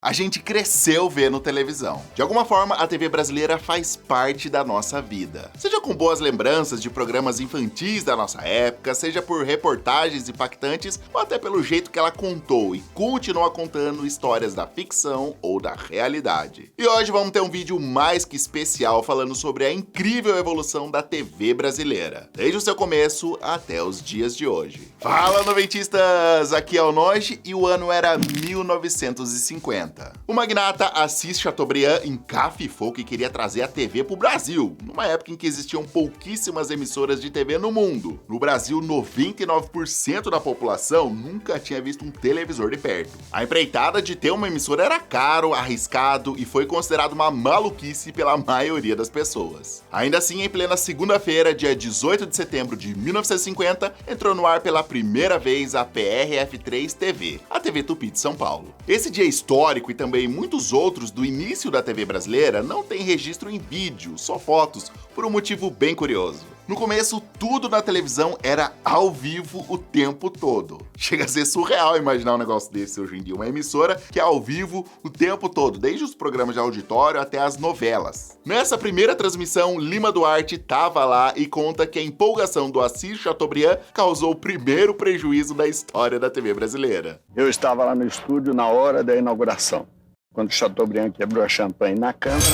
A gente cresceu vendo televisão. De alguma forma, a TV brasileira faz parte da nossa vida. Seja com boas lembranças de programas infantis da nossa época, seja por reportagens impactantes, ou até pelo jeito que ela contou e continua contando histórias da ficção ou da realidade. E hoje vamos ter um vídeo mais que especial falando sobre a incrível evolução da TV brasileira, desde o seu começo até os dias de hoje. Fala, noventistas! Aqui é o Noji e o ano era 1950. O magnata Assis Chateaubriand encafifou que queria trazer a TV pro Brasil, numa época em que existiam pouquíssimas emissoras de TV no mundo. No Brasil, 99% da população nunca tinha visto um televisor de perto. A empreitada de ter uma emissora era caro, arriscado e foi considerado uma maluquice pela maioria das pessoas. Ainda assim, em plena segunda-feira, dia 18 de setembro de 1950, entrou no ar pela primeira vez a PRF3 TV, a TV Tupi de São Paulo. Esse dia histórico e também muitos outros do início da TV brasileira não tem registro em vídeo, só fotos, por um motivo bem curioso. No começo, tudo na televisão era ao vivo o tempo todo. Chega a ser surreal imaginar um negócio desse hoje em dia, uma emissora que é ao vivo o tempo todo, desde os programas de auditório até as novelas. Nessa primeira transmissão, Lima Duarte estava lá e conta que a empolgação do Assis Chateaubriand causou o primeiro prejuízo da história da TV brasileira. Eu estava lá no estúdio na hora da inauguração, quando Chateaubriand quebrou a champanhe na câmera.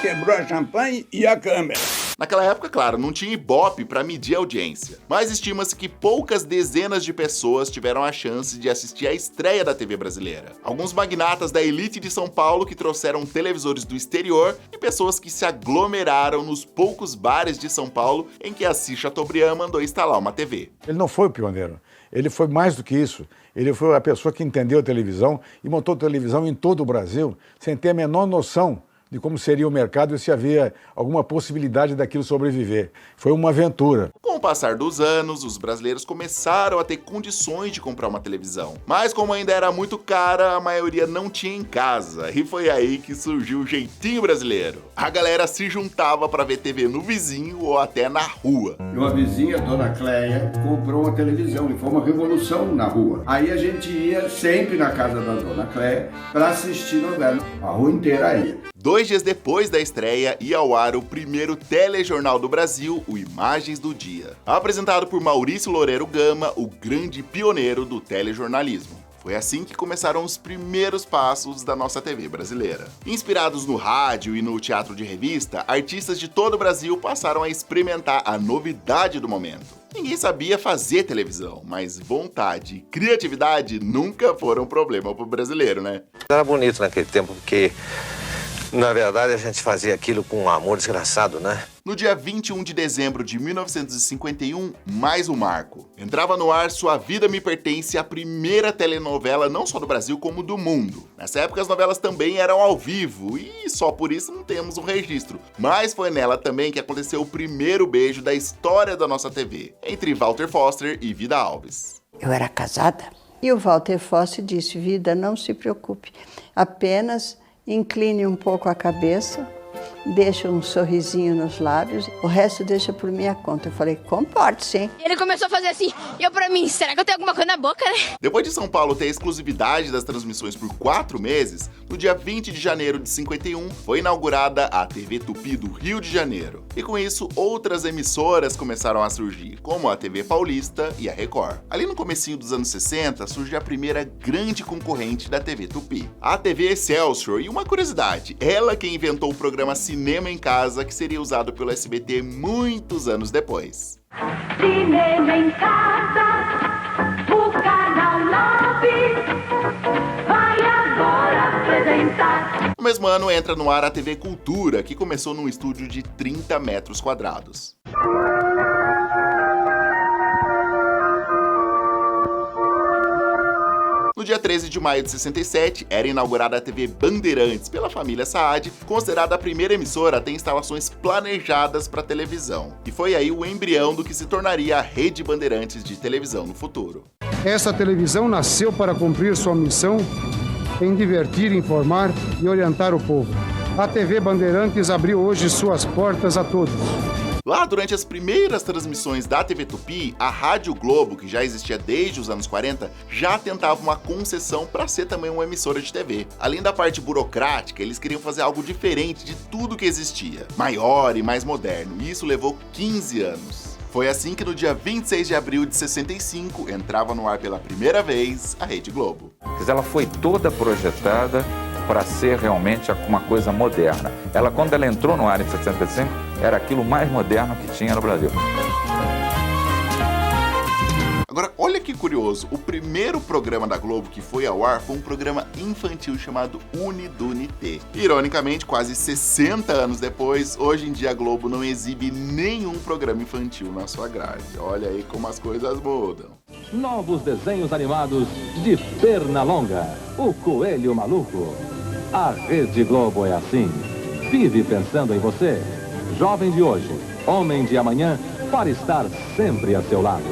Quebrou a champanhe e a câmera. Naquela época, claro, não tinha Ibope para medir a audiência, mas estima-se que poucas dezenas de pessoas tiveram a chance de assistir à estreia da TV brasileira. Alguns magnatas da elite de São Paulo que trouxeram televisores do exterior e pessoas que se aglomeraram nos poucos bares de São Paulo em que Assis Chateaubriand mandou instalar uma TV. Ele não foi o pioneiro, ele foi mais do que isso. Ele foi a pessoa que entendeu a televisão e montou televisão em todo o Brasil sem ter a menor noção de como seria o mercado e se havia alguma possibilidade daquilo sobreviver. Foi uma aventura. Com o passar dos anos, os brasileiros começaram a ter condições de comprar uma televisão. Mas como ainda era muito cara, a maioria não tinha em casa. E foi aí que surgiu o jeitinho brasileiro. A galera se juntava para ver TV no vizinho ou até na rua. Uma vizinha, Dona Cléia, comprou uma televisão e foi uma revolução na rua. Aí a gente ia sempre na casa da Dona Cléia para assistir novela. A rua inteira ia. 2 dias depois da estreia, ia ao ar o primeiro telejornal do Brasil, o Imagens do Dia. Apresentado por Maurício Loureiro Gama, o grande pioneiro do telejornalismo. Foi assim que começaram os primeiros passos da nossa TV brasileira. Inspirados no rádio e no teatro de revista, artistas de todo o Brasil passaram a experimentar a novidade do momento. Ninguém sabia fazer televisão, mas vontade e criatividade nunca foram problema pro brasileiro, né? Era bonito naquele tempo, porque na verdade, a gente fazia aquilo com um amor desgraçado, né? No dia 21 de dezembro de 1951, mais um marco. Entrava no ar Sua Vida Me Pertence, a primeira telenovela não só do Brasil como do mundo. Nessa época as novelas também eram ao vivo e só por isso não temos um registro. Mas foi nela também que aconteceu o primeiro beijo da história da nossa TV, entre Walter Foster e Vida Alves. Eu era casada e o Walter Foster disse: Vida, não se preocupe, apenas incline um pouco a cabeça, deixa um sorrisinho nos lábios, o resto deixa por minha conta. Eu falei, comporte-se, hein? Ele começou a fazer assim, e eu pra mim, será que eu tenho alguma coisa na boca, né? Depois de São Paulo ter a exclusividade das transmissões por 4 meses, no dia 20 de janeiro de 51, foi inaugurada a TV Tupi do Rio de Janeiro. E com isso, outras emissoras começaram a surgir, como a TV Paulista e a Record. Ali no comecinho dos anos 60, surge a primeira grande concorrente da TV Tupi, a TV Excelsior. E uma curiosidade, ela quem inventou o programa Cinema em Casa, que seria usado pelo SBT muitos anos depois. Cinema em Casa, o canal 9 vai agora apresentar. No mesmo ano entra no ar a TV Cultura, que começou num estúdio de 30 metros quadrados. No dia 13 de maio de 67, era inaugurada a TV Bandeirantes pela família Saad, considerada a primeira emissora a ter instalações planejadas para televisão. E foi aí o embrião do que se tornaria a Rede Bandeirantes de televisão no futuro. Essa televisão nasceu para cumprir sua missão em divertir, informar e orientar o povo. A TV Bandeirantes abriu hoje suas portas a todos. Lá durante as primeiras transmissões da TV Tupi, a Rádio Globo, que já existia desde os anos 40, já tentava uma concessão para ser também uma emissora de TV. Além da parte burocrática, eles queriam fazer algo diferente de tudo que existia, maior e mais moderno, e isso levou 15 anos. Foi assim que no dia 26 de abril de 65, entrava no ar pela primeira vez a Rede Globo. Ela foi toda projetada para ser realmente uma coisa moderna. Quando ela entrou no ar em 65, era aquilo mais moderno que tinha no Brasil. Agora, olha que curioso, o primeiro programa da Globo que foi ao ar foi um programa infantil chamado Unidunité. Ironicamente, quase 60 anos depois, hoje em dia a Globo não exibe nenhum programa infantil na sua grade. Olha aí como as coisas mudam. Novos desenhos animados de Pernalonga, o Coelho Maluco. A Rede Globo é assim. Vive pensando em você. Jovem de hoje, homem de amanhã, para estar sempre a seu lado.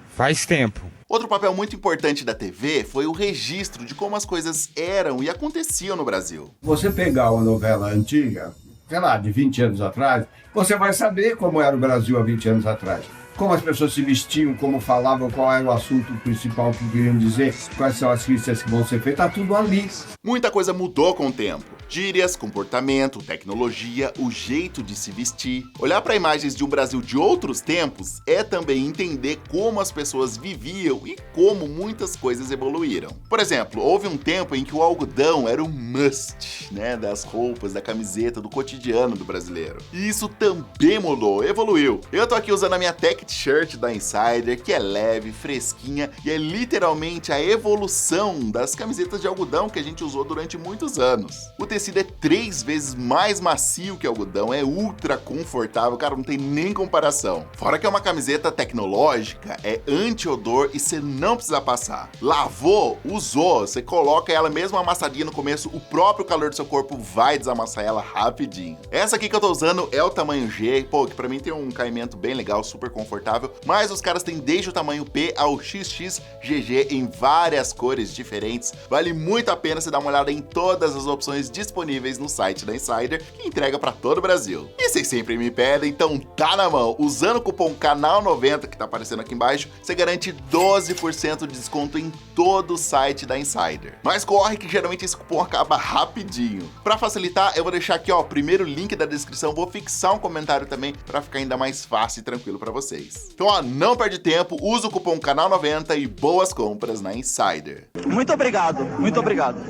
Faz tempo. Outro papel muito importante da TV foi o registro de como as coisas eram e aconteciam no Brasil. Você pegar uma novela antiga, sei lá, de 20 anos atrás, você vai saber como era o Brasil há 20 anos atrás. Como as pessoas se vestiam, como falavam, qual era o assunto principal que queriam dizer, quais são as críticas que vão ser feitas, tá tudo ali. Muita coisa mudou com o tempo. Gírias, comportamento, tecnologia, o jeito de se vestir. Olhar para imagens de um Brasil de outros tempos é também entender como as pessoas viviam e como muitas coisas evoluíram. Por exemplo, houve um tempo em que o algodão era um must, né, das roupas, da camiseta, do cotidiano do brasileiro. E isso também mudou, evoluiu. Eu tô aqui usando a minha tech t-shirt da Insider, que é leve, fresquinha e é literalmente a evolução das camisetas de algodão que a gente usou durante muitos anos. O tecido é 3 vezes mais macio que algodão, é ultra confortável, cara, não tem nem comparação. Fora que é uma camiseta tecnológica, é anti-odor e você não precisa passar. Lavou, usou, você coloca ela mesmo amassadinha no começo, o próprio calor do seu corpo vai desamassar ela rapidinho. Essa aqui que eu tô usando é o tamanho G, pô, que pra mim tem um caimento bem legal, super confortável, mas os caras têm desde o tamanho P ao XXGG em várias cores diferentes. Vale muito a pena você dar uma olhada em todas as opções disponíveis no site da Insider, que entrega para todo o Brasil. E vocês sempre me pedem, então tá na mão. Usando o cupom CANAL90, que tá aparecendo aqui embaixo, você garante 12% de desconto em todo o site da Insider. Mas corre que geralmente esse cupom acaba rapidinho. Para facilitar, eu vou deixar aqui, ó, o primeiro link da descrição, vou fixar um comentário também para ficar ainda mais fácil e tranquilo para vocês. Então, ó, não perde tempo, usa o cupom CANAL90 e boas compras na Insider. Muito obrigado, muito obrigado.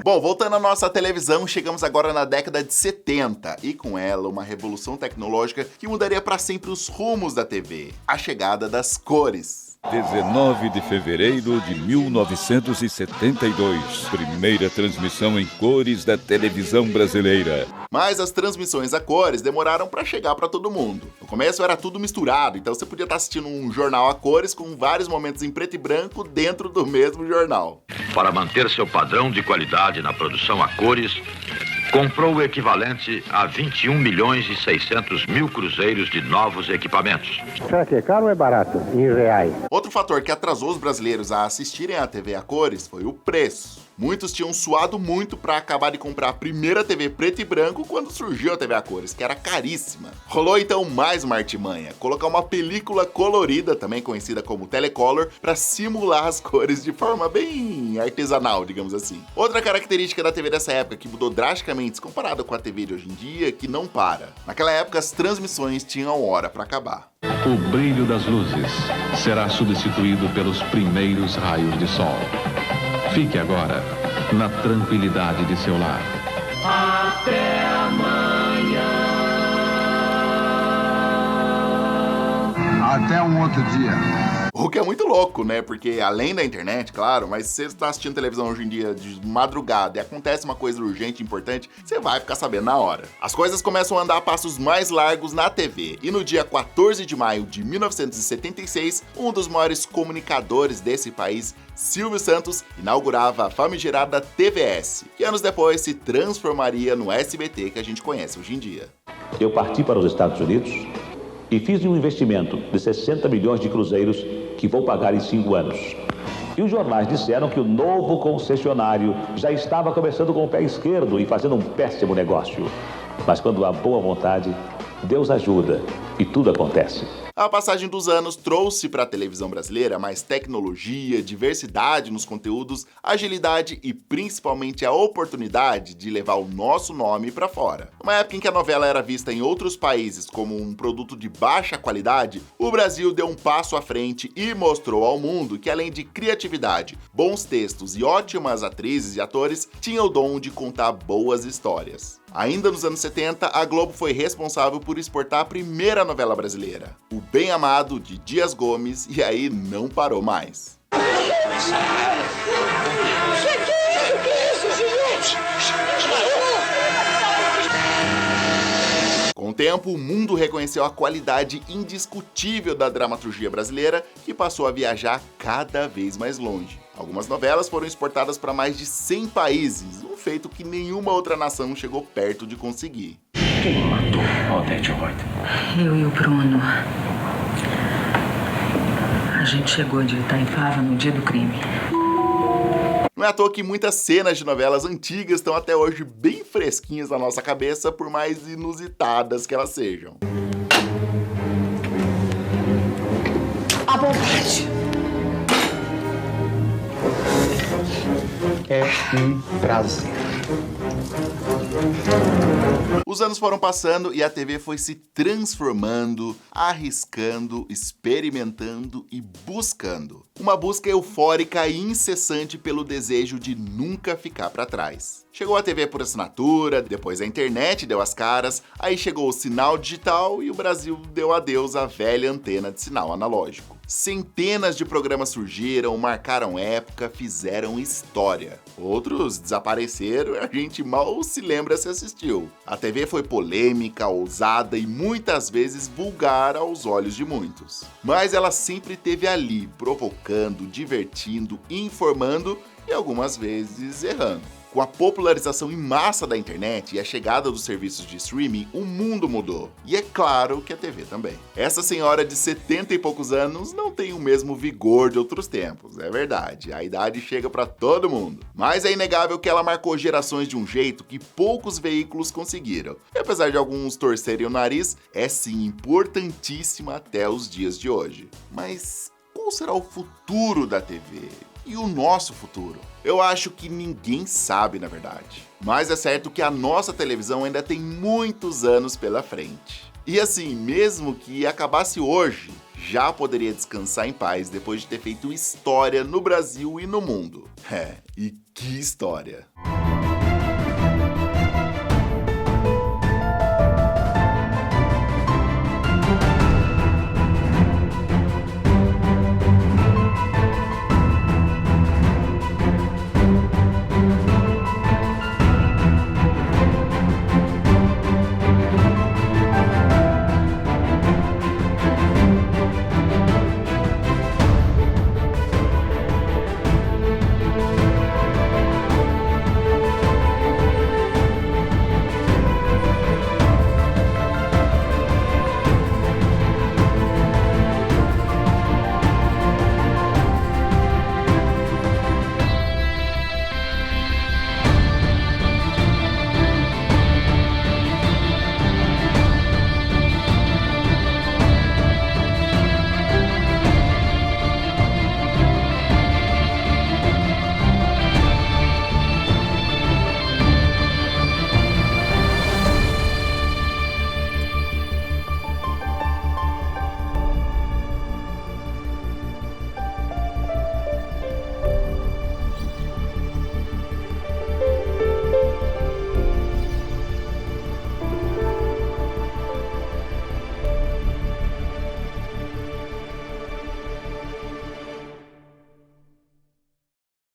Bom, voltando à nossa televisão, chegamos agora na década de 70 e com ela uma revolução tecnológica que mudaria para sempre os rumos da TV, a chegada das cores. 19 de fevereiro de 1972, primeira transmissão em cores da televisão brasileira. Mas as transmissões a cores demoraram para chegar para todo mundo. No começo era tudo misturado, então você podia estar assistindo um jornal a cores com vários momentos em preto e branco dentro do mesmo jornal. Para manter seu padrão de qualidade na produção a cores, comprou o equivalente a 21.600.000 cruzeiros de novos equipamentos. Será que é caro ou é barato, em reais? Outro fator que atrasou os brasileiros a assistirem à TV a cores foi o preço. Muitos tinham suado muito para acabar de comprar a primeira TV preto e branco quando surgiu a TV a cores, que era caríssima. Rolou então mais uma artimanha, colocar uma película colorida, também conhecida como Telecolor, para simular as cores de forma bem artesanal, digamos assim. Outra característica da TV dessa época que mudou drasticamente comparada com a TV de hoje em dia, que não para. Naquela época as transmissões tinham hora para acabar. O brilho das luzes será substituído pelos primeiros raios de sol. Fique agora na tranquilidade de seu lar. Até amanhã. Até um outro dia. O que é muito louco, né? Porque além da internet, claro, mas se você está assistindo televisão hoje em dia de madrugada e acontece uma coisa urgente, importante, você vai ficar sabendo na hora. As coisas começam a andar a passos mais largos na TV. E no dia 14 de maio de 1976, um dos maiores comunicadores desse país, Silvio Santos, inaugurava a famigerada TVS, que anos depois se transformaria no SBT que a gente conhece hoje em dia. Eu parti para os Estados Unidos e fiz um investimento de 60 milhões de cruzeiros que vou pagar em 5 anos. E os jornais disseram que o novo concessionário já estava começando com o pé esquerdo e fazendo um péssimo negócio. Mas quando há boa vontade, Deus ajuda e tudo acontece. A passagem dos anos trouxe para a televisão brasileira mais tecnologia, diversidade nos conteúdos, agilidade e principalmente a oportunidade de levar o nosso nome para fora. Numa época em que a novela era vista em outros países como um produto de baixa qualidade, o Brasil deu um passo à frente e mostrou ao mundo que, além de criatividade, bons textos e ótimas atrizes e atores, tinha o dom de contar boas histórias. Ainda nos anos 70, a Globo foi responsável por exportar a primeira novela brasileira, O Bem Amado, de Dias Gomes, e aí não parou mais. Com o tempo, o mundo reconheceu a qualidade indiscutível da dramaturgia brasileira, que passou a viajar cada vez mais longe. Algumas novelas foram exportadas para mais de 100 países, um feito que nenhuma outra nação chegou perto de conseguir. Quem matou Odete Reutemann? Eu e o Bruno. A gente chegou de Itaipava no dia do crime. Não é à toa que muitas cenas de novelas antigas estão até hoje bem fresquinhas na nossa cabeça, por mais inusitadas que elas sejam. À vontade. É um prazer. Os anos foram passando e a TV foi se transformando, arriscando, experimentando e buscando. Uma busca eufórica e incessante pelo desejo de nunca ficar para trás. Chegou a TV por assinatura, depois a internet deu as caras, aí chegou o sinal digital e o Brasil deu adeus à velha antena de sinal analógico. Centenas de programas surgiram, marcaram época, fizeram história. Outros desapareceram e a gente mal se lembra se assistiu. A TV foi polêmica, ousada e muitas vezes vulgar aos olhos de muitos. Mas ela sempre esteve ali, provocando, divertindo, informando e algumas vezes errando. Com a popularização em massa da internet e a chegada dos serviços de streaming, o mundo mudou. E é claro que a TV também. Essa senhora de 70 e poucos anos não tem o mesmo vigor de outros tempos, é verdade. A idade chega para todo mundo. Mas é inegável que ela marcou gerações de um jeito que poucos veículos conseguiram. E apesar de alguns torcerem o nariz, é sim importantíssima até os dias de hoje. Mas qual será o futuro da TV? E o nosso futuro? Eu acho que ninguém sabe, na verdade. Mas é certo que a nossa televisão ainda tem muitos anos pela frente. E assim, mesmo que acabasse hoje, já poderia descansar em paz depois de ter feito história no Brasil e no mundo. E que história!